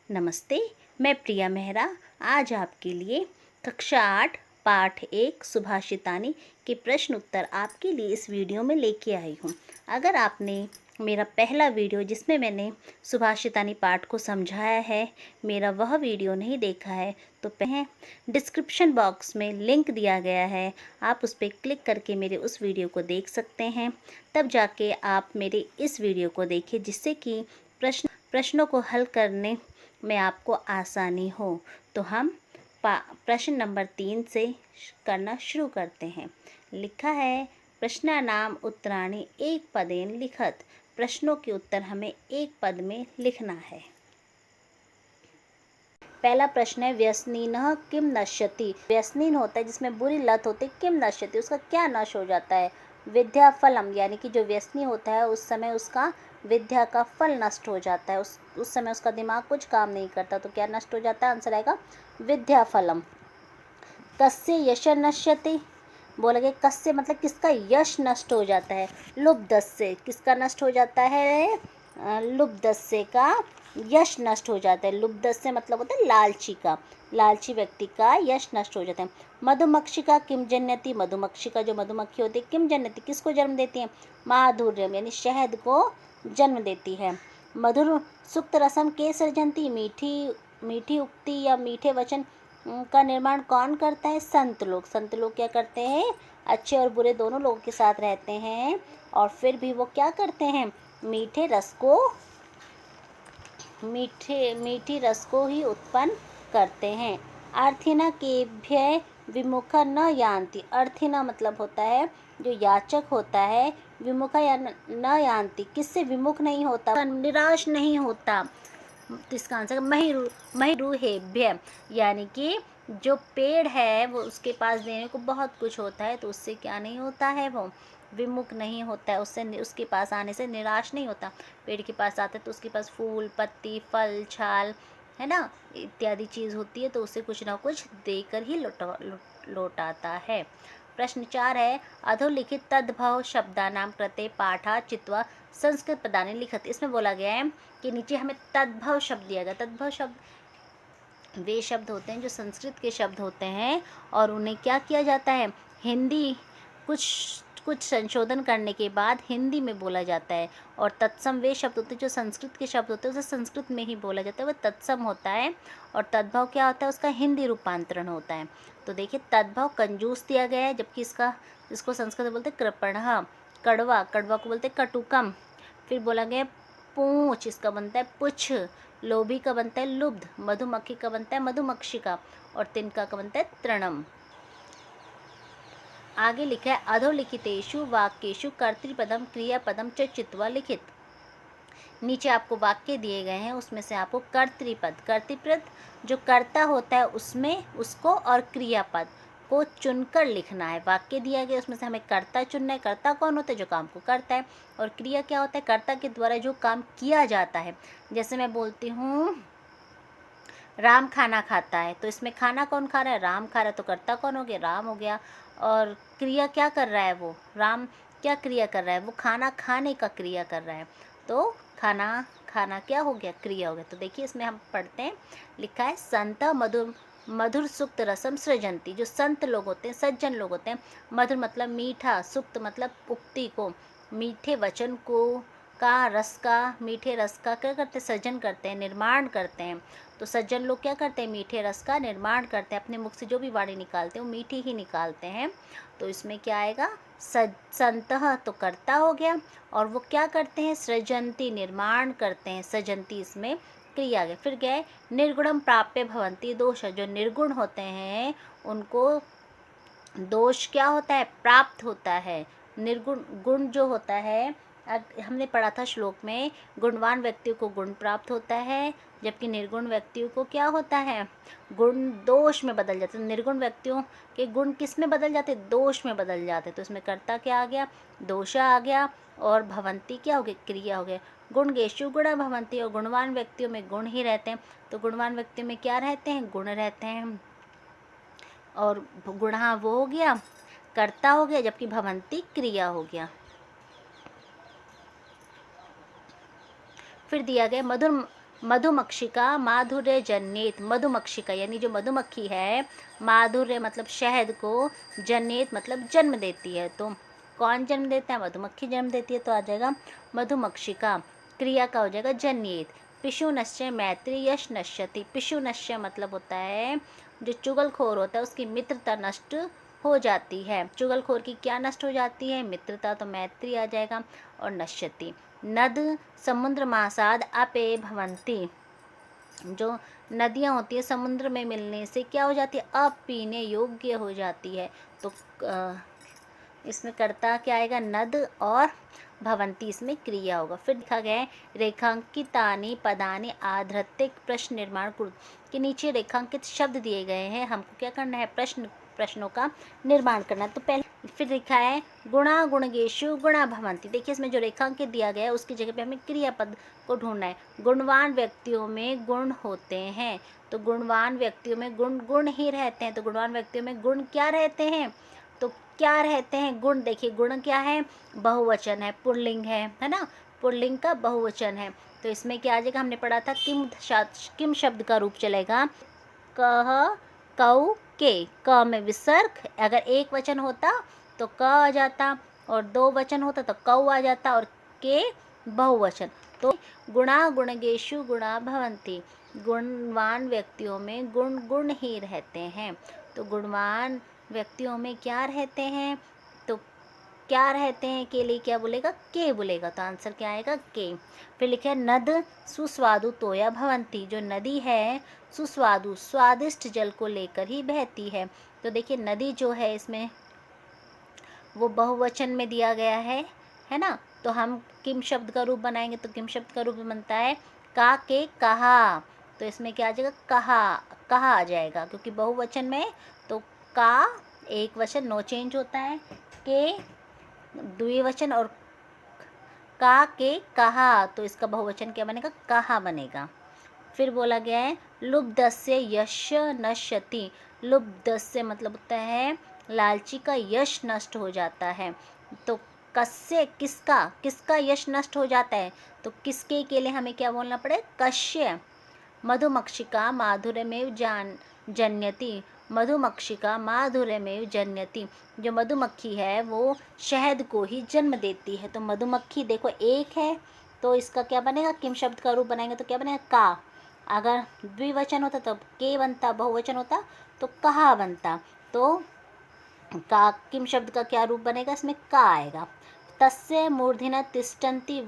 नमस्ते, मैं प्रिया मेहरा आज आपके लिए कक्षा 8 पाठ 1 सुभाषितानी के प्रश्न उत्तर आपके लिए इस वीडियो में लेके आई हूँ। अगर आपने मेरा पहला वीडियो जिसमें मैंने सुभाषितानी पाठ को समझाया है, मेरा वह वीडियो नहीं देखा है तो डिस्क्रिप्शन बॉक्स में लिंक दिया गया है, आप उस पर क्लिक करके मेरे उस वीडियो को देख सकते हैं। तब जाके आप मेरे इस वीडियो को देखिए, जिससे कि प्रश्नों को हल करने में आपको आसानी हो। तो हम प्रश्न नंबर 3 से करना शुरू करते हैं। लिखा है, प्रश्नानाम उत्तराणि एक पदेन लिखत। प्रश्नों के उत्तर हमें एक पद में लिखना है। पहला प्रश्न है, व्यसनीनः किम नश्यति। व्यसनीन होता है जिसमें बुरी लत होती है, किम नश्यति उसका क्या नष्ट हो जाता है। विद्या फलम यानी कि जो व्यसनी होता है उस समय उसका विद्या का फल नष्ट हो जाता है, उस समय उसका दिमाग कुछ काम नहीं करता, तो क्या नष्ट हो जाता है, आंसर आएगा विद्या फलम। कस्य यश नश्यति, बोलेंगे कस्य मतलब किसका यश नष्ट हो जाता है। लुब्धस्य किसका नष्ट हो जाता है, लुब्धस्य का यश नष्ट हो जाता है। लुब्धस्य मतलब होता है लालची का, लालची व्यक्ति का यश नष्ट हो जाता है। मधुमक्षिका किम जन्यति, मधुमक्षिका जो मधुमक्खी होती है किम जन्यति किसको जन्म देती है, माधुर्यम यानी शहद को जन्म देती है। मधुर सुक्त रसम के सृजंती, मीठी मीठी उक्ति या मीठे वचन का निर्माण कौन करता है, संत लोग। संत लोग क्या करते हैं, अच्छे और बुरे दोनों लोगों के साथ रहते हैं और फिर भी वो क्या करते हैं, मीठी रस को ही उत्पन्न करते हैं। अर्थिना केभ्य विमुखा न यान्ति, अर्थिना मतलब होता है जो याचक होता है, विमुखा या न यान्ति किससे विमुख नहीं होता, निराश नहीं होता। इसका आंसर महिरूहेभ्य यानी कि जो पेड़ है वो उसके पास देने को बहुत कुछ होता है, तो उससे क्या नहीं होता है, वो विमुख नहीं होता है, उससे उसके पास आने से निराश नहीं होता। पेड़ के पास आते तो उसके पास फूल पत्ती फल छाल है ना इत्यादि चीज़ होती है, तो उसे कुछ ना कुछ देकर ही लौटाता है। प्रश्न 4 है, अधोलिखित तद्भव शब्दानाम कृते पाठा चित्वा संस्कृत पदानि लिखत। इसमें बोला गया है कि नीचे हमें तद्भव शब्द दिया गया। तद्भव शब्द वे शब्द होते हैं जो संस्कृत के शब्द होते हैं और उन्हें क्या किया जाता है, हिंदी कुछ संशोधन करने के बाद हिंदी में बोला जाता है। और तत्सम वे शब्द होते हैं जो संस्कृत के शब्द होते हैं उसे संस्कृत में ही बोला जाता है, वह तत्सम होता है। और तद्भव क्या होता है, उसका हिंदी रूपांतरण होता है। तो देखिए तद्भव कंजूस दिया गया है, जबकि इसको संस्कृत में बोलते हैं कृपणः। कड़वा को बोलते हैं कटुकम। फिर बोला गया पूंछ, इसका बनता है पुछ। लोभी का बनता है लुब्ध। मधुमक्खी का बनता है मधुमक्षिका। और तिनका का बनता है तृणम। आगे लिखा है, अधोलिखितेषु वाक्येषु कर्तृपदम क्रियापदम च चित्वा लिखित। नीचे आपको वाक्य दिए गए हैं, उसमें से आपको कर्तृपद जो कर्ता होता है उसमें उसको और क्रियापद को चुनकर लिखना है। वाक्य दिया गया उसमें से हमें कर्ता चुनना है। कर्ता कौन होता है, जो काम को करता है। और क्रिया क्या होता है, कर्ता के द्वारा जो काम किया जाता है। जैसे मैं बोलती हूँ राम खाना खाता है, तो इसमें खाना कौन खा रहा है, राम खा रहा है, तो कर्ता कौन हो गया, राम हो गया। और क्रिया क्या कर रहा है, वो राम क्या क्रिया कर रहा है, वो खाना खाने का क्रिया कर रहा है, तो खाना क्या हो गया, क्रिया हो गया। तो देखिए इसमें हम पढ़ते हैं, लिखा है संत मधुर सुक्त रसम सृजंती। जो संत लोग होते हैं, सज्जन लोग होते हैं, मधुर मतलब मीठा, सुक्त मतलब उक्ति को, मीठे वचन को मीठे रस का क्या करते हैं, सृजन करते हैं, निर्माण करते हैं। तो सज्जन लोग क्या करते हैं, मीठे रस का निर्माण करते हैं। अपने मुख से जो भी वाणी निकालते हैं वो मीठी ही निकालते हैं। तो इसमें क्या आएगा, संतः तो कर्ता हो गया, और वो क्या करते हैं, सृजंती निर्माण करते हैं, सृजंती इसमें क्रिया गया। फिर गए निर्गुणम प्राप्य भवंती दोष, जो निर्गुण होते हैं उनको दोष क्या होता है, प्राप्त होता है। निर्गुण गुण जो होता है, हमने पढ़ा था श्लोक में, गुणवान व्यक्तियों को गुण प्राप्त होता है, जबकि निर्गुण व्यक्तियों को क्या होता है, गुण दोष में बदल जाते हैं। निर्गुण व्यक्तियों के गुण किस में बदल जाते, दोष में बदल जाते। तो इसमें कर्ता क्या आ गया, दोषा आ गया, और भवंती क्या हो गया, क्रिया हो गया। गुण गेशु गुणा भवंती, और गुणवान व्यक्तियों में गुण ही रहते हैं। तो गुणवान व्यक्तियों में क्या रहते हैं, गुण रहते हैं। और गुणा वो हो गया, कर्ता हो गया, जबकि भवंती क्रिया हो गया। फिर दिया गया मधुमक्षिका माधुर्य जन्येत, मधुमक्षिका यानी जो मधुमक्खी है, माधुर्य मतलब शहद को, जन्येत मतलब जन्म देती है। तो कौन जन्म देता है? मधुमक्खी जन्म देती है, तो आ जाएगा मधुमक्षिका। क्रिया का हो जाएगा जन्येत। पिशु नश्य मैत्री यश नश्यति, पिशु नश्य मतलब होता है जो चुगलखोर होता है उसकी मित्रता नष्ट हो जाती है। चुगलखोर की क्या नष्ट हो जाती है? मित्रता, तो मैत्री आ जाएगा। और नश्यति। नद समुद्र महासाद अपेय भवन्ति, जो नदियाँ होती है समुद्र में मिलने से क्या हो जाती है? अब पीने योग्य हो जाती है। तो इसमें कर्ता क्या आएगा? नद, और भवंती इसमें क्रिया होगा। फिर लिखा गया है रेखांकितानि पदानि आधृत्य प्रश्न निर्माण कुरु, के नीचे रेखांकित शब्द दिए गए हैं, हमको क्या करना है? प्रश्नों का निर्माण करना। तो पहले फिर लिखा है गुणा गुणगेशु गुणा भवंती। देखिए इसमें जो रेखांकित दिया गया है उसकी जगह पे हमें क्रियापद को ढूंढना है। गुणवान व्यक्तियों में गुण होते हैं, तो गुणवान व्यक्तियों में गुण ही रहते हैं। तो गुणवान व्यक्तियों में गुण क्या रहते हैं? तो क्या रहते हैं? गुण। देखिए गुण क्या है? बहुवचन है, पुल्लिंग है ना, पुल्लिंग का बहुवचन है। तो इसमें क्या आ जाएगा? हमने पढ़ा था किम शब्द का रूप चलेगा। कह, कऊ, के। क में विसर्ग, अगर एक वचन होता तो क आ जाता, और दो वचन होता तो कऊ आ जाता, और के बहुवचन। तो गुणा गुणगेशु गुणा भवन्ति, गुणवान व्यक्तियों में गुण ही रहते हैं। तो गुणवान व्यक्तियों में क्या रहते हैं? तो क्या रहते हैं के लिए क्या बोलेगा? के बोलेगा। तो आंसर क्या आएगा? के। फिर लिखे नद सुस्वादु तोया भवंती, जो नदी है सुस्वादु स्वादिष्ट जल को लेकर ही बहती है। तो देखिए नदी जो है इसमें वो बहुवचन में दिया गया है ना। तो हम किम शब्द का रूप बनाएंगे, तो किम शब्द का रूप बनता है का, के, कहा। तो इसमें क्या आ जाएगा? कहा आ जाएगा, क्योंकि बहुवचन में तो का एक वचन नो चेंज होता है, के द्विवचन, और का, के, कहा, तो इसका बहुवचन क्या बनेगा? कहा बनेगा। फिर बोला गया है लुब्धस्य यश नश्यति, लुब्धस्य मतलब होता है लालची का यश नष्ट हो जाता है। तो कस्य किसका यश नष्ट हो जाता है? तो किसके के लिए हमें क्या बोलना पड़े? कस्य। मधुमक्षिका माधुर्यमेव जन्यति, मधुमक्षिका माधुर्यमेव जन्यति, जो मधुमक्खी है वो शहद को ही जन्म देती है। तो मधुमक्खी देखो एक है, तो इसका क्या बनेगा? किम शब्द का रूप बनाएंगे तो क्या बनेगा? का। अगर द्विवचन होता तो के बनता, बहुवचन होता तो कहा बनता। तो का किम शब्द का क्या रूप बनेगा? इसमें का आएगा। तस्य मूर्धन्य तिष्ठन्ति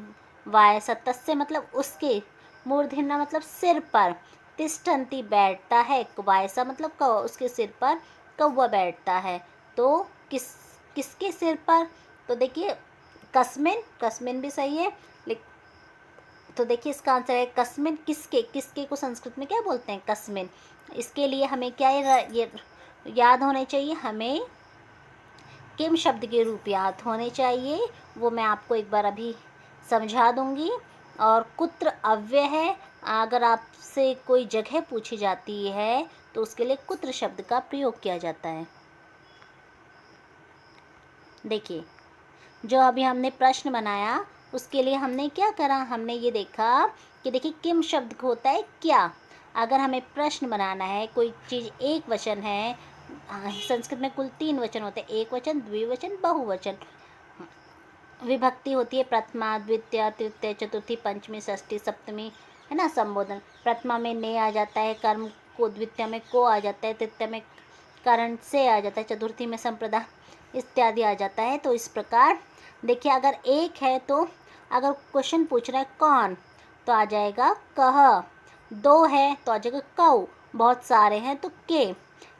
वायसा, तस्य मतलब उसके, मूर्धन्य मतलब सिर पर, तिष्ठन्ति बैठता है, वायसा मतलब कौवा, उसके सिर पर कौवा बैठता है। तो किसके सिर पर? तो देखिए कस्मिन भी सही है। तो देखिए इसका आंसर है कस्मिन। किसके को संस्कृत में क्या बोलते हैं? कस्मिन। इसके लिए हमें क्या ये याद होने चाहिए? हमें किम शब्द के रूप याद होने चाहिए, वो मैं आपको एक बार अभी समझा दूंगी। और कुत्र अव्यय है, अगर आपसे कोई जगह पूछी जाती है तो उसके लिए कुत्र शब्द का प्रयोग किया जाता है। देखिए जो अभी हमने प्रश्न बनाया उसके लिए हमने क्या करा? हमने ये देखा कि देखिए किम शब्द होता है क्या। अगर हमें प्रश्न बनाना है, कोई चीज़ एक वचन है, संस्कृत में कुल 3 वचन होते हैं, एक वचन, द्विवचन, बहुवचन। विभक्ति होती है प्रथमा, द्वितीय, तृतीय, चतुर्थी, पंचमी, षष्ठी, सप्तमी, है ना। संबोधन प्रथमा में ने आ जाता है, कर्म को, द्वितीय में को आ जाता है, तृतीय में करण से आ जाता है, चतुर्थी में संप्रदान इत्यादि आ जाता है। तो इस प्रकार देखिए अगर एक है तो अगर क्वेश्चन पूछ रहा है कौन, तो आ जाएगा कह। दो है तो आ जाएगा कौ। बहुत सारे हैं तो के।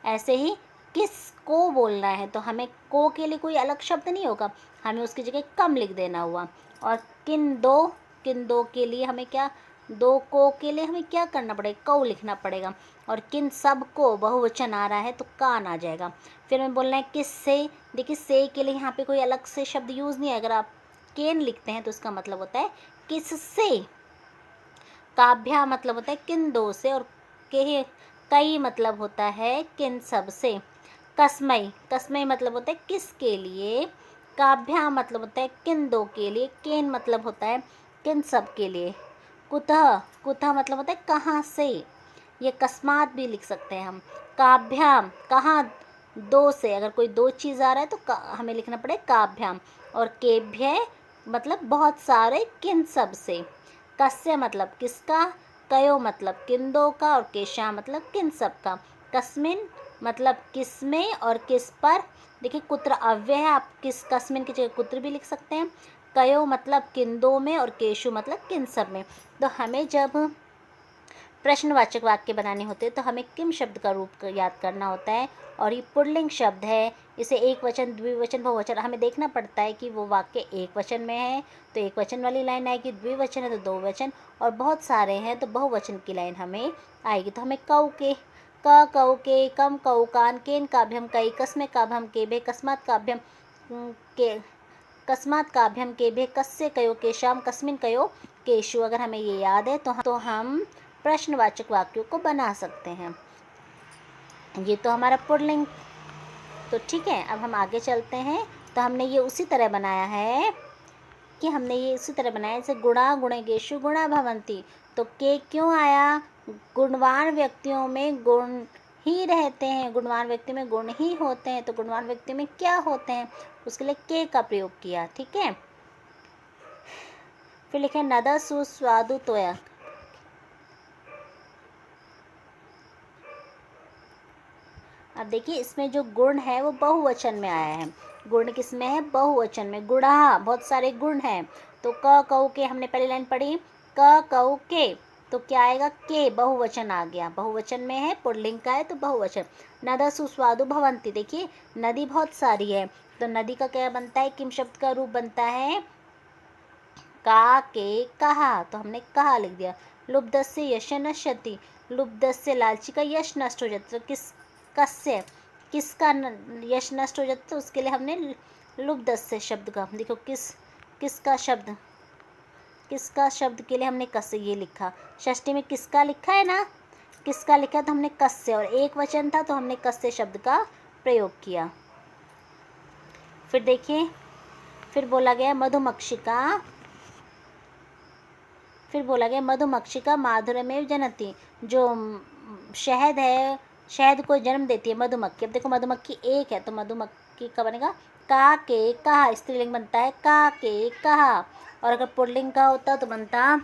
ऐसे ही किसको बोलना है तो हमें को के लिए कोई अलग शब्द नहीं होगा, हमें उसकी जगह कम लिख देना हुआ। और किन दो के लिए हमें क्या, दो को के लिए हमें क्या करना पड़ेगा? कौ लिखना पड़ेगा। और किन सब को बहुवचन आ रहा है तो कान आ जाएगा। फिर हमें बोलना है किस से। देखिए से के लिए यहाँ पे कोई अलग से शब्द यूज़ नहीं है, अगर आप केन लिखते हैं तो इसका मतलब होता है किस से। काभ्या मतलब होता है किन दो से, और के कई मतलब होता है किन सब से। कसमई मतलब होता है किसके लिए। काभ्या मतलब होता है किन दो के लिए। केन मतलब होता है किन सब के लिए। कुतः, कुतः मतलब होता है कहाँ से। ये कस्मात भी लिख सकते हैं हम। काभ्याम, कहाँ, दो से, अगर कोई दो चीज़ आ रहा है तो हमें लिखना पड़े काभ्याम। और केभ्य मतलब बहुत सारे, किन सब से। कस्य मतलब किसका, कयो मतलब किन दो का, और केशा मतलब किन सब का। कस्मिन मतलब किस में और किस पर। देखिए कुत्र अव्यय है, आप किस, कस्मिन की जगह कुत्र भी लिख सकते हैं। कयो मतलब किन दो में, और केशु मतलब किन सब में। तो हमें जब प्रश्नवाचक वाक्य बनाने होते हैं तो हमें किम शब्द का रूप याद करना होता है। और ये पुल्लिंग शब्द है, इसे एक वचन, द्विवचन, बहुवचन हमें देखना पड़ता है कि वो वाक्य एक वचन में है तो एक वचन वाली लाइन आएगी, द्विवचन है तो दो वचन, और बहुत सारे हैं तो बहुवचन की लाइन हमें आएगी। तो हमें कऊ के, क कऊ के, कम कऊ कान, केन काभ्यम कई, कस्मे काभ्यम केभे, कस्मात् काभ्यम के, कस्मात् काभ्यम केभे, कस्य कयो केशाम, कस्मिन कयो केशु। अगर हमें ये याद है तो हम प्रश्नवाचक वाक्यों को बना सकते हैं। ये तो हमारा पुल्लिंग। तो ठीक है, अब हम आगे चलते हैं। तो हमने ये उसी तरह बनाया है कि हमने ये उसी तरह बनाया जैसे गुणा गुणेषु गुणा भवन्ति। तो के क्यों आया, गुणवान व्यक्तियों में गुण ही रहते हैं, गुणवान व्यक्ति में गुण ही होते हैं, तो गुणवान व्यक्ति में क्या होते हैं, उसके लिए के का प्रयोग किया। ठीक है, फिर लिखे नद सुस्वादु तोया। अब देखिए इसमें जो गुण है वो बहुवचन में आया है। गुण किस में है, बहुवचन में। गुणा, बहुत सारे गुण हैं। तो क कऊ के, हमने पहली लाइन पढ़ी, क कऊ के, तो क्या आएगा, के, बहुवचन आ गया। बहुवचन में है, पुल्लिंग का है तो बहुवचन। नद सुस्वादु भवन्ति, देखिए नदी बहुत सारी है तो नदी का क्या बनता है, किम शब्द का रूप बनता है, का के कहा, तो हमने कहा लिख दिया। लुब्धस्य यश नश्यति, लुब्धस्य लालची का यश नष्ट हो जाता, तो किस, कस्य, किसका यश नष्ट हो जाता, तो उसके लिए हमने लुब्धस्य शब्द का, देखो किसका शब्द, किसका शब्द के लिए हमने कस्य ये लिखा। षष्ठी में किसका लिखा है ना, किसका लिखा तो हमने कस्य, और एक वचन था तो हमने कस्य शब्द का प्रयोग किया। फिर देखिए, फिर बोला गया मधुमक्षिका, फिर बोला गया मधुमक्षिका माधुर्यमेव जनती, जो शहद है, शहद को जन्म देती है मधुमक्खी। अब देखो मधुमक्खी एक है तो मधुमक्खी का बनेगा का के कहा, स्त्रीलिंग बनता है का के कहा। और अगर पुल्लिंग का होता तो बनता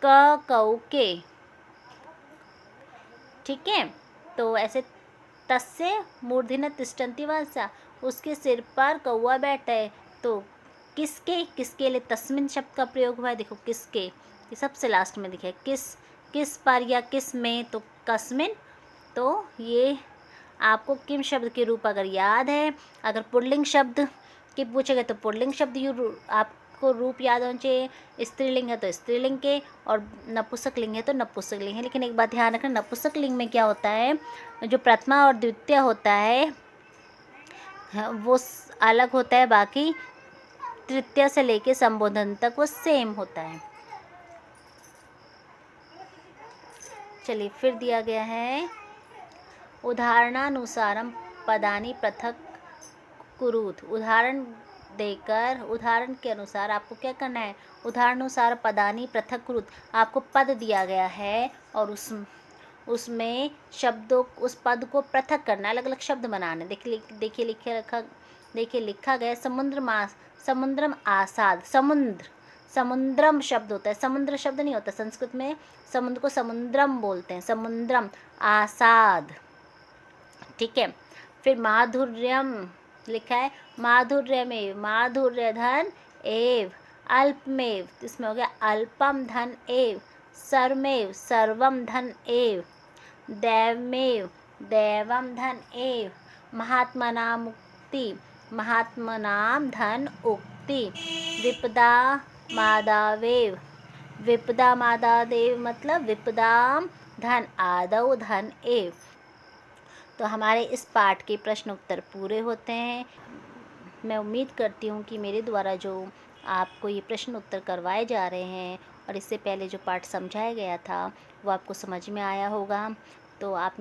क कऊ के। ठीक है, तो ऐसे तस्य मूर्धन्य तिष्ठन्ति वसा, उसके सिर पर कौआ बैठा है, तो किसके, किसके लिए तस्मिन शब्द का प्रयोग हुआ है। देखो किसके, ये सबसे लास्ट में दिखे, किस पर या किस में, तो कस्मिन। तो ये आपको किम शब्द के रूप अगर याद है, अगर पुल्लिंग शब्द के पूछेगा तो पुल्लिंग शब्द आपको रूप याद होना चाहिए। स्त्रीलिंग है तो स्त्रीलिंग के, और नपुंसक लिंग है तो नपुंसक लिंग है। लेकिन एक बात ध्यान रखना, नपुंसक लिंग में क्या होता है, जो प्रथमा और द्वितीय होता है वो अलग होता है, बाकी तृतीय से लेके संबोधन तक वो सेम होता है। चलिए फिर दिया गया है उदाहरणानुसारम पदानि पृथक कुरुत। उदाहरण देकर, उदाहरण के अनुसार आपको क्या करना है, उदाहरणानुसार पदानि पृथक कुरुत। आपको पद दिया गया है और उसमें शब्दों, उस पद को पृथक करना, अलग अलग शब्द बनाने। देखिए लिखा गया समुद्रम आसाद, समुद्रम शब्द होता है, समुद्र शब्द नहीं होता। संस्कृत में समुद्र को समुद्रम बोलते हैं, समुद्रम आसाद। ठीक है, फिर माधुर्यम लिखा है, माधुर्यमेव, माधुर्य धन एव, अल्पमेव, इसमें हो गया अल्पम धन एव, सर्वमेव, सर्वम धन एव, दैवमेव, दैवम धन एव, महात्मनाम मुक्ति, महात्मनाम धन उक्ति, विपदा मादावेव, विपदा मादादेव मतलब विपदाम धन आदौ धन एव। तो हमारे इस पाठ के प्रश्न उत्तर पूरे होते हैं। मैं उम्मीद करती हूँ कि मेरे द्वारा जो आपको ये प्रश्न उत्तर करवाए जा रहे हैं और इससे पहले जो पाठ समझाया गया था वो आपको समझ में आया होगा। तो आप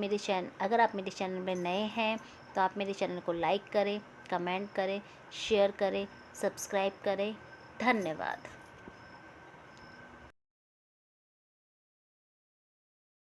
अगर आप मेरे चैनल में नए हैं तो आप मेरे चैनल को लाइक करें, कमेंट करें, शेयर करें, सब्सक्राइब करें। धन्यवाद।